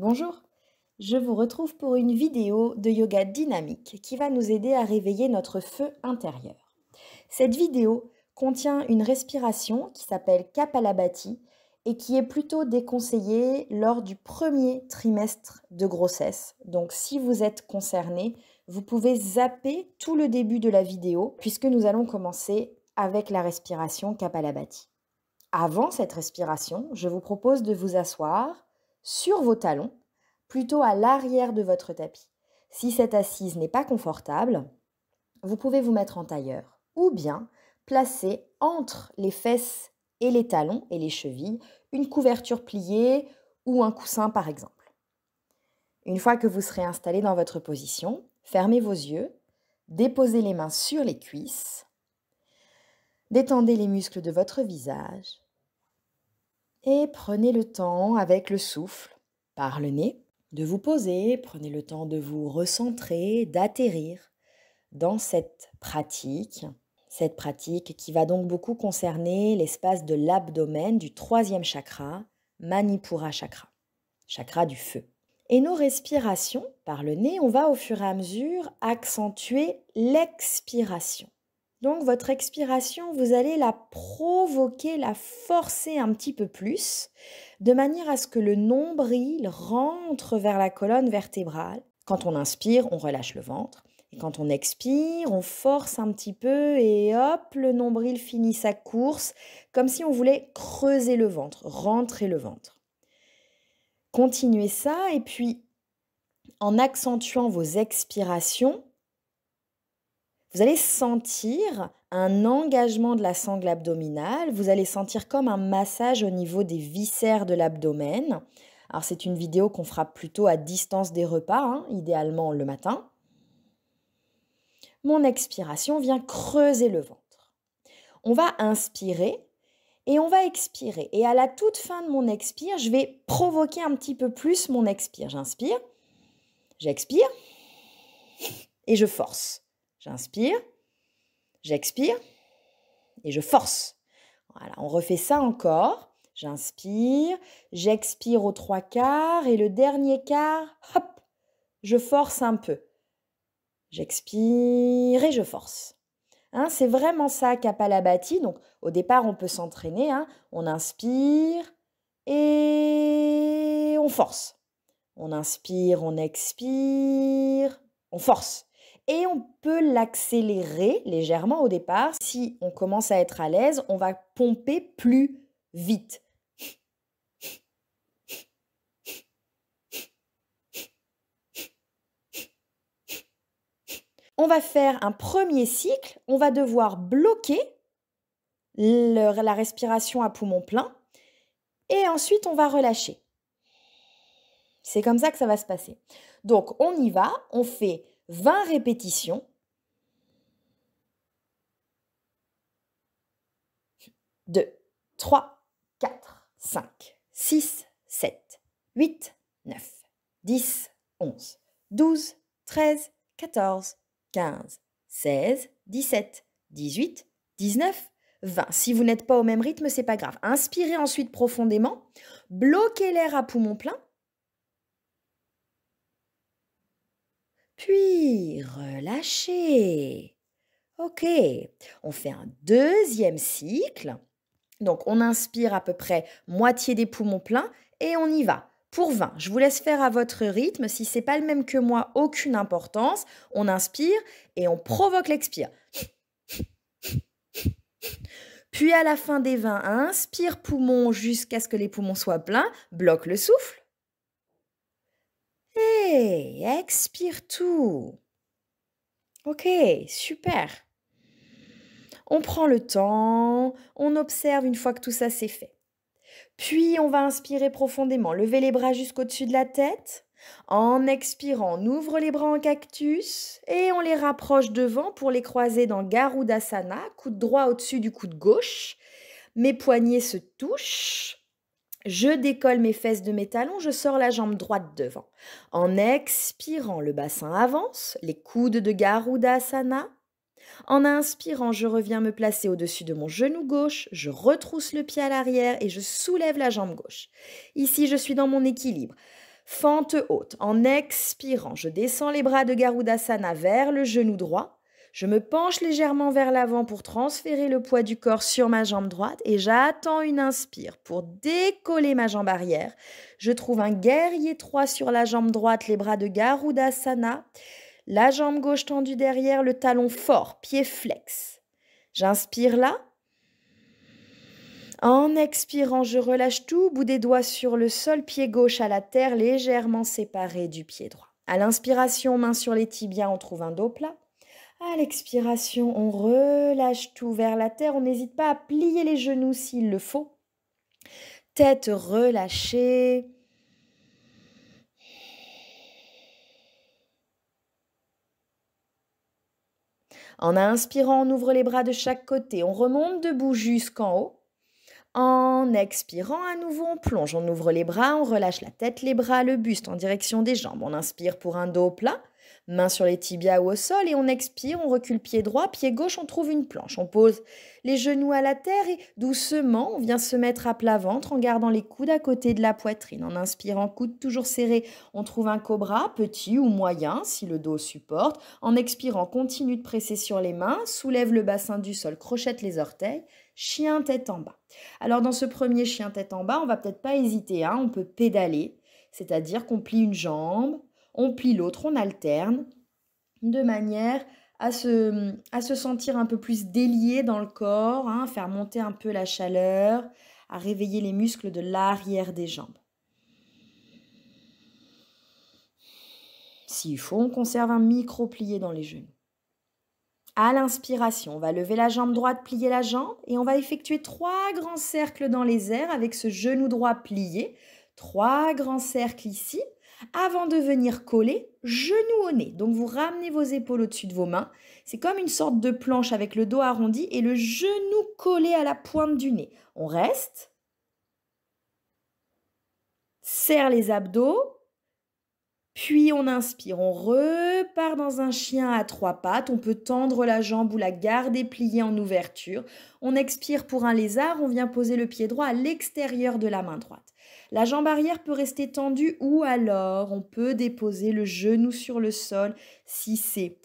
Bonjour, je vous retrouve pour une vidéo de yoga dynamique qui va nous aider à réveiller notre feu intérieur. Cette vidéo contient une respiration qui s'appelle Kapalabhati et qui est plutôt déconseillée lors du premier trimestre de grossesse. Donc si vous êtes concerné, vous pouvez zapper tout le début de la vidéo puisque nous allons commencer avec la respiration Kapalabhati. Avant cette respiration, je vous propose de vous asseoir sur vos talons, plutôt à l'arrière de votre tapis. Si cette assise n'est pas confortable, vous pouvez vous mettre en tailleur ou bien placer entre les fesses et les talons et les chevilles une couverture pliée ou un coussin par exemple. Une fois que vous serez installé dans votre position, fermez vos yeux, déposez les mains sur les cuisses, détendez les muscles de votre visage et prenez le temps avec le souffle, par le nez, de vous poser, prenez le temps de vous recentrer, d'atterrir dans cette pratique qui va donc beaucoup concerner l'espace de l'abdomen du troisième chakra, Manipura chakra, chakra du feu. Et nos respirations par le nez, on va au fur et à mesure accentuer l'expiration. Donc votre expiration, vous allez la provoquer, la forcer un petit peu plus, de manière à ce que le nombril rentre vers la colonne vertébrale. Quand on inspire, on relâche le ventre. Et quand on expire, on force un petit peu et hop, le nombril finit sa course, comme si on voulait creuser le ventre, rentrer le ventre. Continuez ça et puis en accentuant vos expirations, vous allez sentir un engagement de la sangle abdominale, vous allez sentir comme un massage au niveau des viscères de l'abdomen. Alors c'est une vidéo qu'on fera plutôt à distance des repas, idéalement le matin. Mon expiration vient creuser le ventre. On va inspirer et on va expirer. Et à la toute fin de mon expire, je vais provoquer un petit peu plus mon expire. J'inspire, j'expire et je force. J'inspire, j'expire et je force. Voilà, on refait ça encore. J'inspire, j'expire aux 3/4 et le dernier quart, hop, je force un peu. J'expire et je force. C'est vraiment ça, Kapalabhati. Donc au départ, on peut s'entraîner. On inspire et on force. On inspire, on expire, on force. Et on peut l'accélérer légèrement au départ. Si on commence à être à l'aise, on va pomper plus vite. On va faire un premier cycle. On va devoir bloquer la respiration à poumon plein. Et ensuite, on va relâcher. C'est comme ça que ça va se passer. Donc, on y va. On fait 20 répétitions. 2, 3, 4, 5, 6, 7, 8, 9, 10, 11, 12, 13, 14, 15, 16, 17, 18, 19, 20. Si vous n'êtes pas au même rythme, c'est pas grave. Inspirez ensuite profondément. Bloquez l'air à poumon plein. Puis relâchez. Ok. On fait un deuxième cycle. Donc, on inspire à peu près moitié des poumons pleins et on y va. Pour 20, je vous laisse faire à votre rythme. Si ce n'est pas le même que moi, aucune importance. On inspire et on provoque l'expire. Puis à la fin des 20, inspire poumon jusqu'à ce que les poumons soient pleins. Bloque le souffle. Et expire tout. Ok, super. On prend le temps, on observe une fois que tout ça c'est fait. Puis on va inspirer profondément, lever les bras jusqu'au-dessus de la tête. En expirant, on ouvre les bras en cactus et on les rapproche devant pour les croiser dans Garudasana, coude droit au-dessus du coude gauche. Mes poignets se touchent. Je décolle mes fesses de mes talons, je sors la jambe droite devant. En expirant, le bassin avance, les coudes de Garudasana. En inspirant, je reviens me placer au-dessus de mon genou gauche, je retrousse le pied à l'arrière et je soulève la jambe gauche. Ici, je suis dans mon équilibre. Fente haute. En expirant, je descends les bras de Garudasana vers le genou droit. Je me penche légèrement vers l'avant pour transférer le poids du corps sur ma jambe droite et j'attends une inspire pour décoller ma jambe arrière. Je trouve un guerrier 3 sur la jambe droite, les bras de Garudasana. La jambe gauche tendue derrière, le talon fort, pied flex. J'inspire là. En expirant, je relâche tout, bout des doigts sur le sol, pied gauche à la terre, légèrement séparé du pied droit. À l'inspiration, main sur les tibias, on trouve un dos plat. À l'expiration, on relâche tout vers la terre. On n'hésite pas à plier les genoux s'il le faut. Tête relâchée. En inspirant, on ouvre les bras de chaque côté. On remonte debout jusqu'en haut. En expirant, à nouveau, on plonge. On ouvre les bras, on relâche la tête, les bras, le buste en direction des jambes. On inspire pour un dos plat. Main sur les tibias ou au sol et on expire, on recule pied droit, pied gauche, on trouve une planche. On pose les genoux à la terre et doucement, on vient se mettre à plat ventre en gardant les coudes à côté de la poitrine. En inspirant, coude toujours serré, on trouve un cobra, petit ou moyen, si le dos supporte. En expirant, continue de presser sur les mains, soulève le bassin du sol, crochette les orteils, chien tête en bas. Alors dans ce premier chien tête en bas, on va peut-être pas hésiter, on peut pédaler, c'est-à-dire qu'on plie une jambe, on plie l'autre, on alterne, de manière à se sentir un peu plus délié dans le corps, faire monter un peu la chaleur, à réveiller les muscles de l'arrière des jambes. S'il faut, on conserve un micro-plié dans les genoux. À l'inspiration, on va lever la jambe droite, plier la jambe et on va effectuer 3 grands cercles dans les airs avec ce genou droit plié. 3 grands cercles ici. Avant de venir coller, genou au nez. Donc vous ramenez vos épaules au-dessus de vos mains. C'est comme une sorte de planche avec le dos arrondi et le genou collé à la pointe du nez. On reste. Serre les abdos. Puis on inspire. On repart dans un chien à 3 pattes. On peut tendre la jambe ou la garder pliée en ouverture. On expire pour un lézard. On vient poser le pied droit à l'extérieur de la main droite. La jambe arrière peut rester tendue ou alors on peut déposer le genou sur le sol si c'est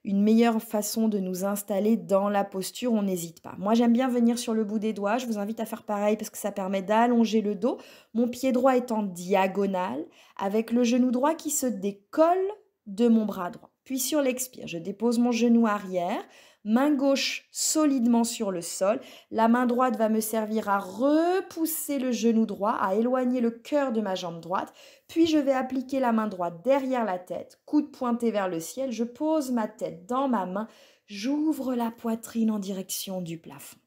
une meilleure façon de nous installer dans la posture, on n'hésite pas. Moi, j'aime bien venir sur le bout des doigts. Je vous invite à faire pareil parce que ça permet d'allonger le dos. Mon pied droit est en diagonale avec le genou droit qui se décolle de mon bras droit. Puis sur l'expire, je dépose mon genou arrière. Main gauche solidement sur le sol. La main droite va me servir à repousser le genou droit, à éloigner le cœur de ma jambe droite. Puis je vais appliquer la main droite derrière la tête, coude pointé vers le ciel. Je pose ma tête dans ma main. J'ouvre la poitrine en direction du plafond.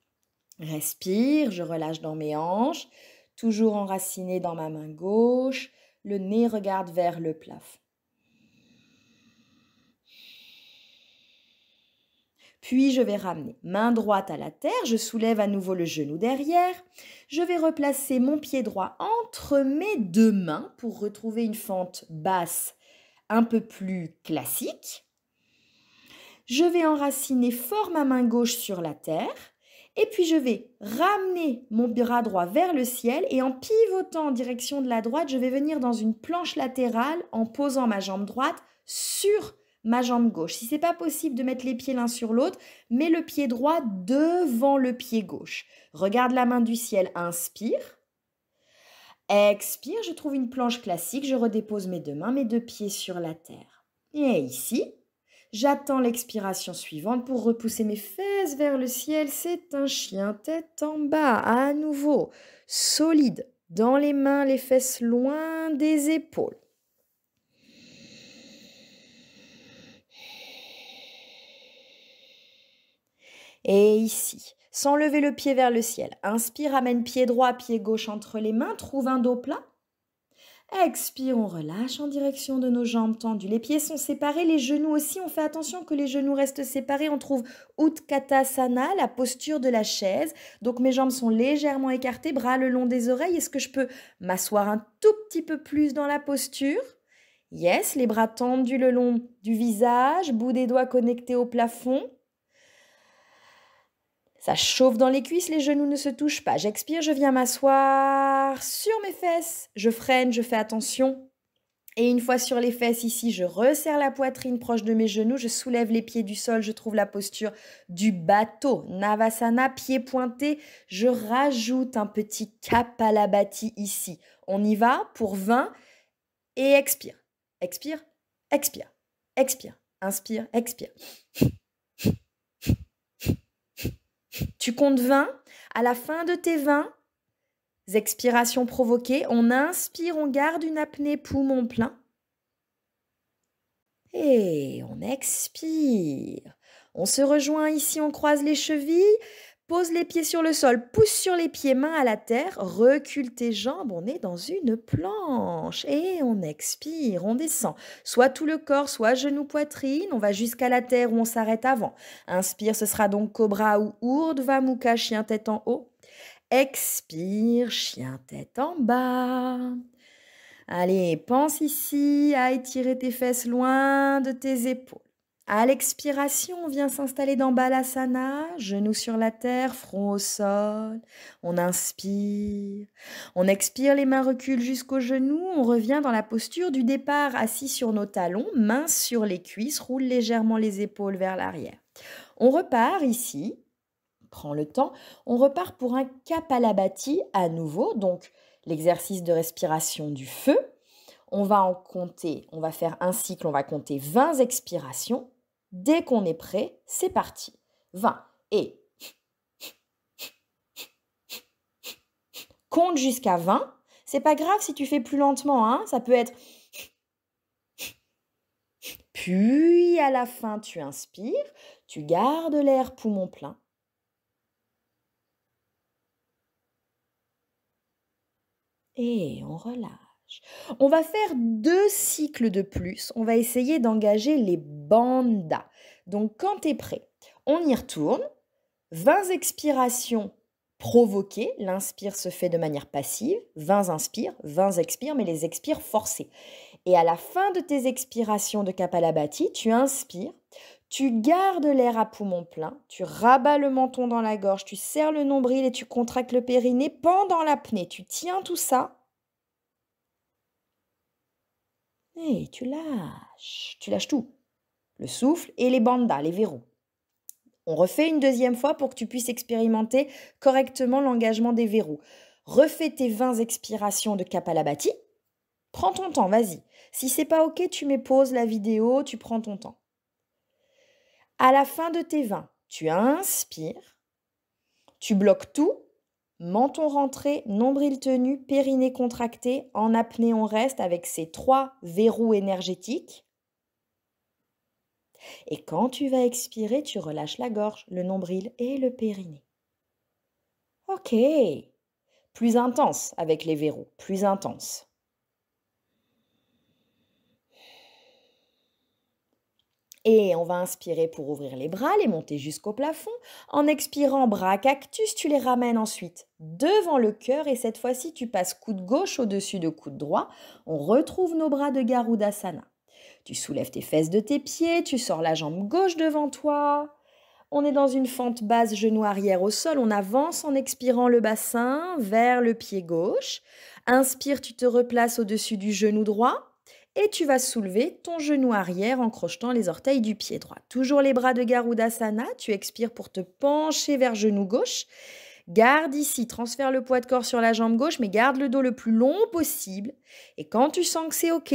Respire, je relâche dans mes hanches, toujours enraciné dans ma main gauche. Le nez regarde vers le plafond. Puis je vais ramener main droite à la terre, je soulève à nouveau le genou derrière. Je vais replacer mon pied droit entre mes 2 mains pour retrouver une fente basse un peu plus classique. Je vais enraciner fort ma main gauche sur la terre. Et puis je vais ramener mon bras droit vers le ciel et en pivotant en direction de la droite, je vais venir dans une planche latérale en posant ma jambe droite sur ma jambe gauche. Si ce n'est pas possible de mettre les pieds l'un sur l'autre, mets le pied droit devant le pied gauche. Regarde la main du ciel, inspire. Expire, je trouve une planche classique, je redépose mes 2 mains, mes 2 pieds sur la terre. Et ici, j'attends l'expiration suivante pour repousser mes fesses vers le ciel. C'est un chien tête en bas, à nouveau, solide, dans les mains, les fesses loin des épaules. Et ici, sans lever le pied vers le ciel, inspire, amène pied droit, pied gauche entre les mains, trouve un dos plat. Expire, on relâche en direction de nos jambes tendues. Les pieds sont séparés, les genoux aussi. On fait attention que les genoux restent séparés. On trouve Utkatasana, la posture de la chaise. Donc mes jambes sont légèrement écartées, bras le long des oreilles. Est-ce que je peux m'asseoir un tout petit peu plus dans la posture? Yes, les bras tendus le long du visage, bout des doigts connectés au plafond. Ça chauffe dans les cuisses, les genoux ne se touchent pas. J'expire, je viens m'asseoir sur mes fesses. Je freine, je fais attention. Et une fois sur les fesses ici, je resserre la poitrine proche de mes genoux, je soulève les pieds du sol, je trouve la posture du bateau. Navasana, pieds pointés, je rajoute un petit Kapalabhati ici. On y va pour 20 et expire. Expire, expire, expire, inspire, expire. Tu comptes 20. À la fin de tes 20 expirations provoquées, on inspire, on garde une apnée poumon plein. Et on expire. On se rejoint ici, on croise les chevilles, pose les pieds sur le sol, pousse sur les pieds, mains à la terre, recule tes jambes, on est dans une planche. Et on expire, on descend. Soit tout le corps, soit genou, poitrine, on va jusqu'à la terre où on s'arrête avant. Inspire, ce sera donc cobra ou Urdhva Mukha, chien tête en haut. Expire, chien tête en bas. Allez, pense ici à étirer tes fesses loin de tes épaules. À l'expiration, on vient s'installer dans Balasana, genoux sur la terre, front au sol. On inspire. On expire, les mains reculent jusqu'aux genoux. On revient dans la posture du départ, assis sur nos talons, mains sur les cuisses, roule légèrement les épaules vers l'arrière. On repart ici. Prends le temps. On repart pour un Kapalabhati à nouveau, donc l'exercice de respiration du feu. On va en compter, on va faire un cycle, on va compter 20 expirations. Dès qu'on est prêt, c'est parti. 20 et compte jusqu'à 20. C'est pas grave si tu fais plus lentement, hein, ça peut être. Puis à la fin, tu inspires, tu gardes l'air poumon plein. Et on relâche. On va faire 2 cycles de plus. On va essayer d'engager les bandhas. Donc, quand tu es prêt, on y retourne. 20 expirations provoquées. L'inspire se fait de manière passive. 20 inspires, 20 expires, mais les expires forcés. Et à la fin de tes expirations de Kapalabhati, tu inspires. Tu gardes l'air à poumon plein, tu rabats le menton dans la gorge, tu serres le nombril et tu contractes le périnée pendant l'apnée. Tu tiens tout ça. Et tu lâches tout. Le souffle et les bandhas, les verrous. On refait une deuxième fois pour que tu puisses expérimenter correctement l'engagement des verrous. Refais tes 20 expirations de Kapalabhati. Prends ton temps, vas-y. Si c'est pas OK, tu mets pause la vidéo, tu prends ton temps. À la fin de tes 20, tu inspires, tu bloques tout, menton rentré, nombril tenu, périnée contracté, en apnée on reste avec ces 3 verrous énergétiques. Et quand tu vas expirer, tu relâches la gorge, le nombril et le périnée. OK. Plus intense avec les verrous, plus intense. Et on va inspirer pour ouvrir les bras, les monter jusqu'au plafond. En expirant, bras cactus, tu les ramènes ensuite devant le cœur et cette fois-ci, tu passes coude gauche au-dessus de coude droit. On retrouve nos bras de Garudasana. Tu soulèves tes fesses de tes pieds, tu sors la jambe gauche devant toi. On est dans une fente basse, genou arrière au sol. On avance en expirant le bassin vers le pied gauche. Inspire, tu te replaces au-dessus du genou droit. Et tu vas soulever ton genou arrière en crochetant les orteils du pied droit. Toujours les bras de Garudasana. Tu expires pour te pencher vers genou gauche. Garde ici, transfère le poids de corps sur la jambe gauche, mais garde le dos le plus long possible. Et quand tu sens que c'est OK,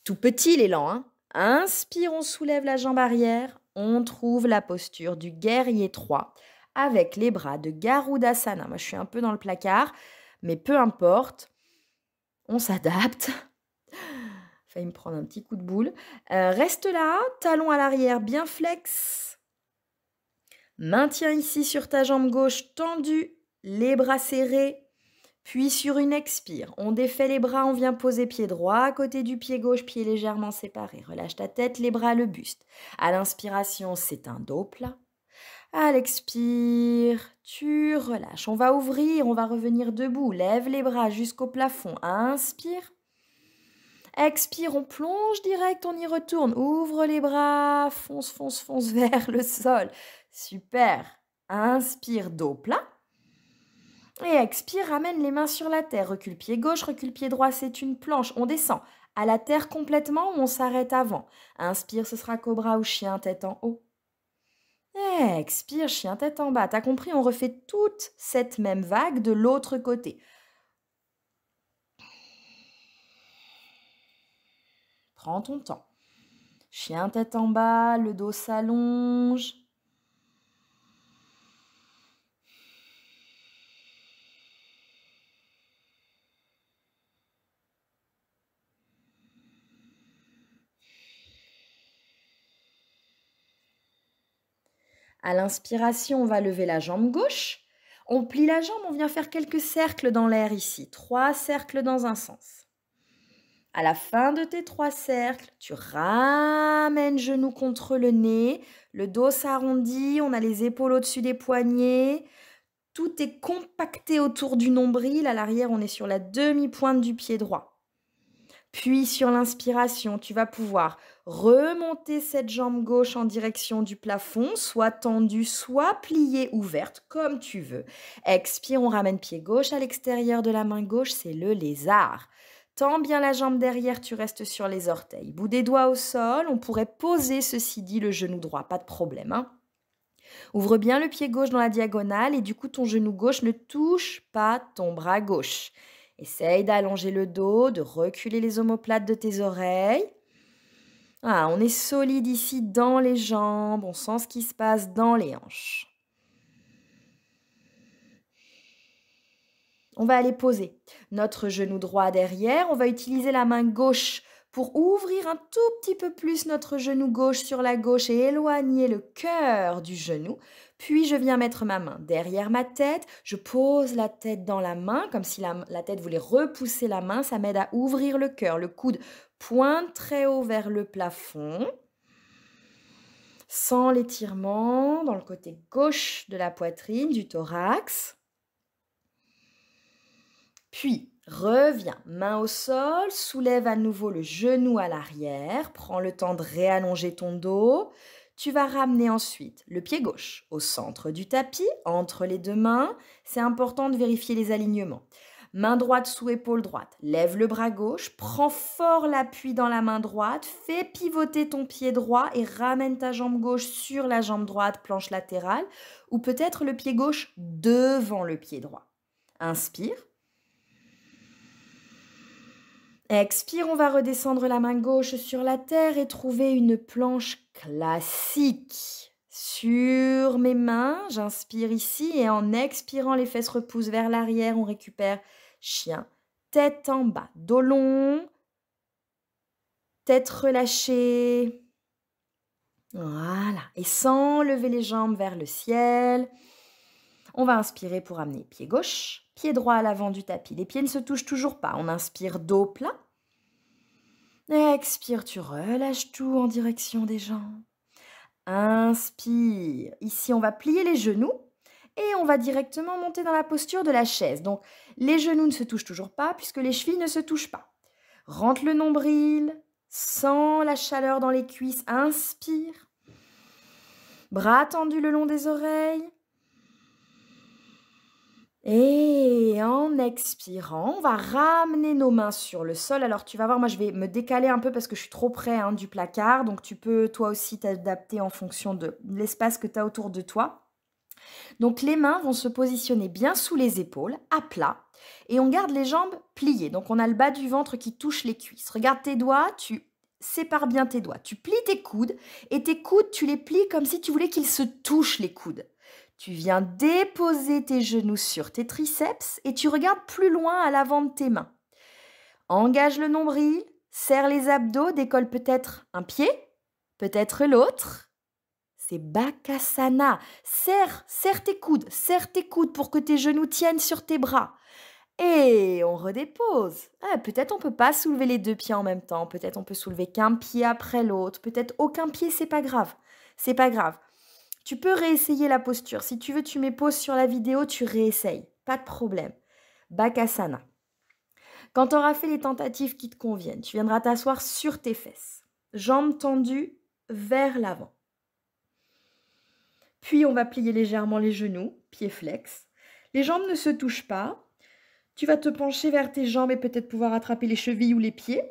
tout petit l'élan, hein, inspire, on soulève la jambe arrière. On trouve la posture du guerrier 3 avec les bras de Garudasana. Moi, je suis un peu dans le placard, mais peu importe. On s'adapte. Failli me prendre un petit coup de boule. Reste là, talon à l'arrière bien flex. Maintiens ici sur ta jambe gauche tendue, les bras serrés. Puis sur une expire, on défait les bras, on vient poser pied droit à côté du pied gauche, pied légèrement séparé. Relâche ta tête, les bras, le buste. À l'inspiration, c'est un dos plat. À l'expire, tu relâches. On va ouvrir, on va revenir debout. Lève les bras jusqu'au plafond. Inspire. Expire, on plonge direct, on y retourne. Ouvre les bras, fonce vers le sol. Super. Inspire, dos plat. Et expire, ramène les mains sur la terre. Recule pied gauche, recule pied droit, c'est une planche. On descend. À la terre complètement ou on s'arrête avant? Inspire, ce sera cobra ou chien tête en haut. Expire, chien tête en bas. T'as compris, on refait toute cette même vague de l'autre côté. Prends ton temps. Chien tête en bas, le dos s'allonge. À l'inspiration, on va lever la jambe gauche. On plie la jambe, on vient faire quelques cercles dans l'air ici. 3 cercles dans un sens. À la fin de tes 3 cercles, tu ramènes genou contre le nez, le dos s'arrondit, on a les épaules au-dessus des poignets. Tout est compacté autour du nombril. À l'arrière, on est sur la demi-pointe du pied droit. Puis sur l'inspiration, tu vas pouvoir remonter cette jambe gauche en direction du plafond, soit tendue, soit pliée, ouverte, comme tu veux. Expire, on ramène pied gauche à l'extérieur de la main gauche, c'est le lézard. Tends bien la jambe derrière, tu restes sur les orteils. Bout des doigts au sol, on pourrait poser, ceci dit, le genou droit, pas de problème. Ouvre bien le pied gauche dans la diagonale et du coup, ton genou gauche ne touche pas ton bras gauche. Essaye d'allonger le dos, de reculer les omoplates de tes oreilles. On est solide ici dans les jambes, on sent ce qui se passe dans les hanches. On va aller poser notre genou droit derrière. On va utiliser la main gauche pour ouvrir un tout petit peu plus notre genou gauche sur la gauche et éloigner le cœur du genou. Puis je viens mettre ma main derrière ma tête. Je pose la tête dans la main comme si la tête voulait repousser la main. Ça m'aide à ouvrir le cœur. Le coude pointe très haut vers le plafond. Sans l'étirement dans le côté gauche de la poitrine, du thorax. Puis, reviens, main au sol, soulève à nouveau le genou à l'arrière, prends le temps de réallonger ton dos. Tu vas ramener ensuite le pied gauche au centre du tapis, entre les deux mains. C'est important de vérifier les alignements. Main droite sous épaule droite, lève le bras gauche, prends fort l'appui dans la main droite, fais pivoter ton pied droit et ramène ta jambe gauche sur la jambe droite, planche latérale, ou peut-être le pied gauche devant le pied droit. Inspire. Expire, on va redescendre la main gauche sur la terre et trouver une planche classique. Sur mes mains, j'inspire ici et en expirant, les fesses repoussent vers l'arrière, on récupère chien, tête en bas, dos long, tête relâchée. Voilà, et sans lever les jambes vers le ciel, on va inspirer pour amener pied gauche, pied droit à l'avant du tapis. Les pieds ne se touchent toujours pas. On inspire dos plat. Expire, tu relâches tout en direction des jambes. Inspire. Ici, on va plier les genoux et on va directement monter dans la posture de la chaise. Donc, les genoux ne se touchent toujours pas puisque les chevilles ne se touchent pas. Rentre le nombril, sens la chaleur dans les cuisses. Inspire. Bras tendus le long des oreilles. Et en expirant, on va ramener nos mains sur le sol. Alors, tu vas voir, moi, je vais me décaler un peu parce que je suis trop près du placard. Donc, tu peux toi aussi t'adapter en fonction de l'espace que tu as autour de toi. Donc, les mains vont se positionner bien sous les épaules, à plat. Et on garde les jambes pliées. Donc, on a le bas du ventre qui touche les cuisses. Regarde tes doigts, tu sépares bien tes doigts. Tu plies tes coudes et tes coudes, tu les plies comme si tu voulais qu'ils se touchent les coudes. Tu viens déposer tes genoux sur tes triceps et tu regardes plus loin à l'avant de tes mains. Engage le nombril, serre les abdos, décolle peut-être un pied, peut-être l'autre. C'est Bakasana. Serre tes coudes pour que tes genoux tiennent sur tes bras. Et on redépose. Peut-être on ne peut pas soulever les 2 pieds en même temps. Peut-être on peut soulever qu'un pied après l'autre. Peut-être aucun pied, c'est pas grave. C'est pas grave. Tu peux réessayer la posture. Si tu veux, tu mets pause sur la vidéo, tu réessayes. Pas de problème. Bakasana. Quand tu auras fait les tentatives qui te conviennent, tu viendras t'asseoir sur tes fesses. Jambes tendues vers l'avant. Puis, on va plier légèrement les genoux, pieds flex. Les jambes ne se touchent pas. Tu vas te pencher vers tes jambes et peut-être pouvoir attraper les chevilles ou les pieds.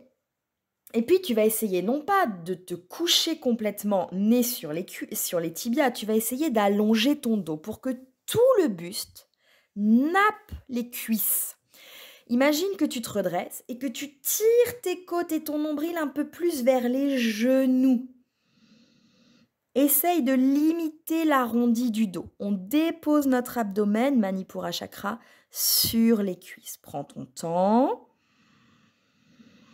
Et puis, tu vas essayer non pas de te coucher complètement nez sur les tibias, tu vas essayer d'allonger ton dos pour que tout le buste nappe les cuisses. Imagine que tu te redresses et que tu tires tes côtes et ton nombril un peu plus vers les genoux. Essaye de limiter l'arrondi du dos. On dépose notre abdomen, Manipura Chakra, sur les cuisses. Prends ton temps.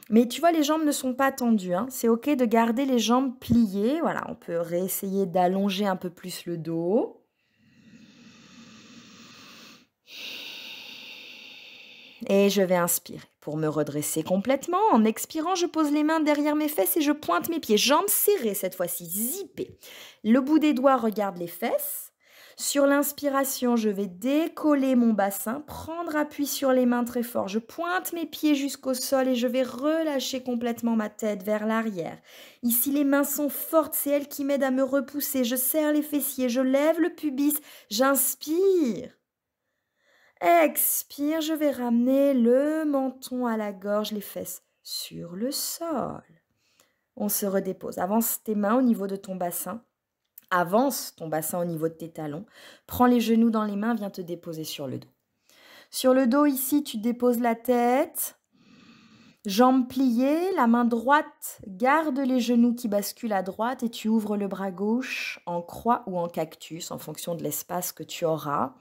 Mais tu vois, les jambes ne sont pas tendues, hein. C'est OK de garder les jambes pliées. Voilà, on peut réessayer d'allonger un peu plus le dos. Et je vais inspirer pour me redresser complètement. En expirant, je pose les mains derrière mes fesses et je pointe mes pieds. Jambes serrées cette fois-ci, zippées. Le bout des doigts regarde les fesses. Sur l'inspiration, je vais décoller mon bassin, prendre appui sur les mains très fort. Je pointe mes pieds jusqu'au sol et je vais relâcher complètement ma tête vers l'arrière. Ici, les mains sont fortes, c'est elles qui m'aident à me repousser. Je serre les fessiers, je lève le pubis, j'inspire. Expire, je vais ramener le menton à la gorge, les fesses sur le sol. On se redépose. Avance tes mains au niveau de ton bassin. Avance ton bassin au niveau de tes talons. Prends les genoux dans les mains, viens te déposer sur le dos. Sur le dos, ici, tu déposes la tête. Jambes pliées, la main droite garde les genoux qui basculent à droite et tu ouvres le bras gauche en croix ou en cactus en fonction de l'espace que tu auras.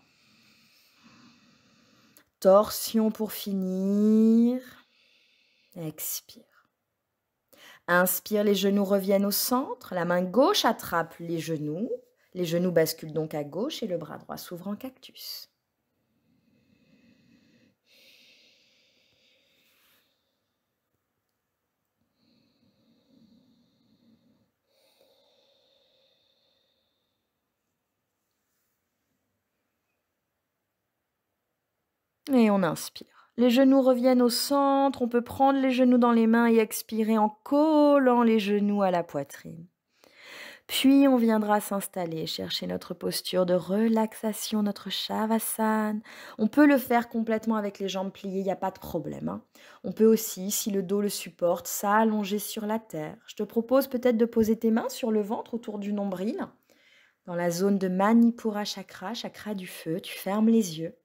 Torsion pour finir. Expire. Inspire, les genoux reviennent au centre. La main gauche attrape les genoux. Les genoux basculent donc à gauche et le bras droit s'ouvre en cactus. Et on inspire. Les genoux reviennent au centre. On peut prendre les genoux dans les mains et expirer en collant les genoux à la poitrine. Puis, on viendra s'installer, chercher notre posture de relaxation, notre Shavasana. On peut le faire complètement avec les jambes pliées, il n'y a pas de problème, hein. On peut aussi, si le dos le supporte, s'allonger sur la terre. Je te propose peut-être de poser tes mains sur le ventre autour du nombril, dans la zone de Manipura Chakra, chakra du feu. Tu fermes les yeux.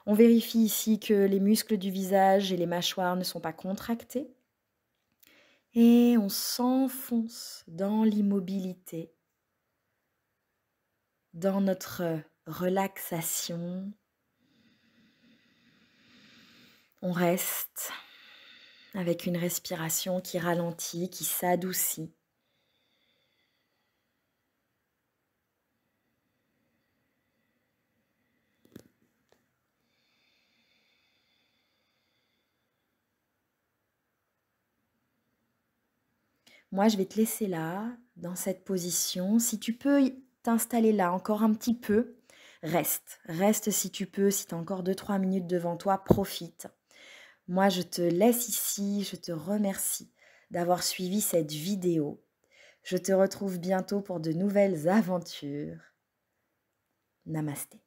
On vérifie ici que les muscles du visage et les mâchoires ne sont pas contractés. Et on s'enfonce dans l'immobilité, dans notre relaxation. On reste avec une respiration qui ralentit, qui s'adoucit. Moi, je vais te laisser là, dans cette position. Si tu peux t'installer là encore un petit peu, reste. Reste si tu peux. Si tu as encore 2-3 minutes devant toi, profite. Moi, je te laisse ici. Je te remercie d'avoir suivi cette vidéo. Je te retrouve bientôt pour de nouvelles aventures. Namasté.